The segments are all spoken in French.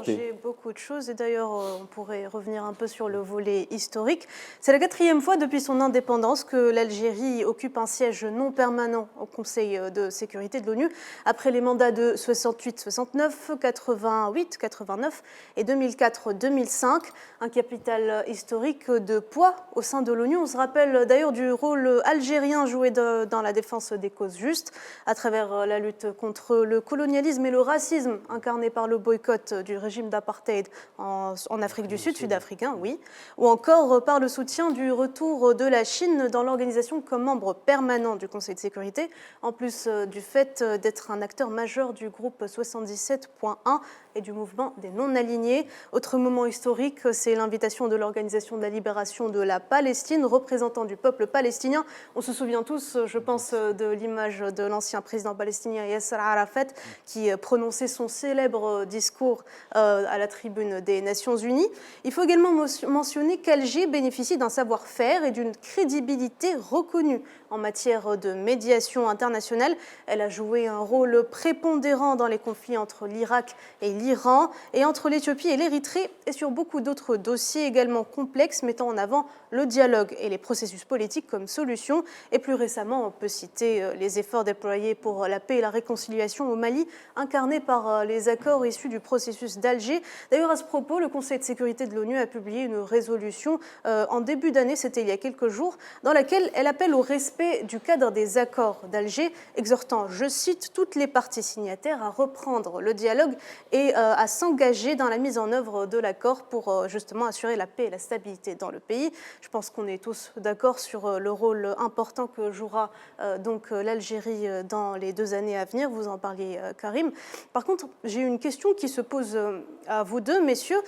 changé beaucoup de choses et d'ailleurs on pourrait revenir un peu sur le volet historique. C'est la 4e fois depuis son indépendance que l'Algérie occupe un siège non permanent au Conseil de sécurité de l'ONU après les mandats de 68-69, 88-89 et 2004-2005. Un capital historique de poids au sein de l'ONU. On se rappelle d'ailleurs du rôle algérien joué dans la défense des causes justes à travers la lutte contre le colonialisme et le racisme incarné par le boycott du régime d'apartheid en Afrique du Sud, sud-africain, oui, ou encore par le soutien du retour de la Chine dans l'organisation comme membre permanent du Conseil de sécurité, en plus du fait d'être un acteur majeur du groupe 77.1 et du mouvement des non-alignés. Autre moment historique, c'est l'invitation de l'Organisation de la libération de la Palestine, représentant du peuple palestinien. On se souvient tous, je pense, de l'image de l'ancien président palestinien Yasser Arafat qui prononçait son célèbre discours à la tribune des Nations Unies. Il faut également mentionner qu'Alger bénéficie d'un savoir-faire et d'une crédibilité reconnue en matière de médiation internationale. Elle a joué un rôle prépondérant dans les conflits entre l'Irak et l'Iran et entre l'Éthiopie et l'Érythrée et sur beaucoup d'autres dossiers également complexes mettant en avant le dialogue et les processus politiques comme solution. Et plus récemment, on peut citer les efforts déployés pour la paix et la réconciliation au Mali, incarnés par les accords issus du processus d'Alger. D'ailleurs, à ce propos, le Conseil de sécurité de l'ONU a publié une résolution en début d'année, c'était il y a quelques jours, dans laquelle elle appelle au respect du cadre des accords d'Alger, exhortant, je cite, toutes les parties signataires à reprendre le dialogue et à s'engager dans la mise en œuvre de l'accord pour justement assurer la paix et la stabilité dans le pays. Je pense qu'on est tous d'accord sur le rôle important que jouera donc l'Algérie dans les 2 années à venir. Vous en parliez, Karim. Par contre, j'ai une question qui se pose à vous deux, messieurs.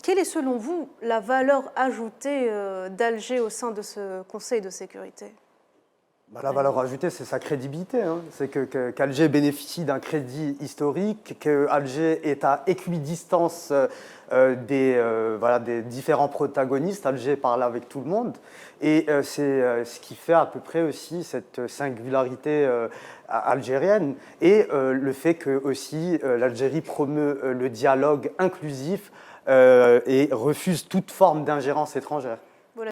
Quelle est selon vous la valeur ajoutée d'Alger au sein de ce Conseil de sécurité ? La valeur ajoutée, c'est sa crédibilité. C'est qu'Alger bénéficie d'un crédit historique, qu'Alger est à équidistance des différents protagonistes. Alger parle avec tout le monde. Et c'est ce qui fait à peu près aussi cette singularité algérienne. Et le fait que aussi l'Algérie promeut le dialogue inclusif et refuse toute forme d'ingérence étrangère.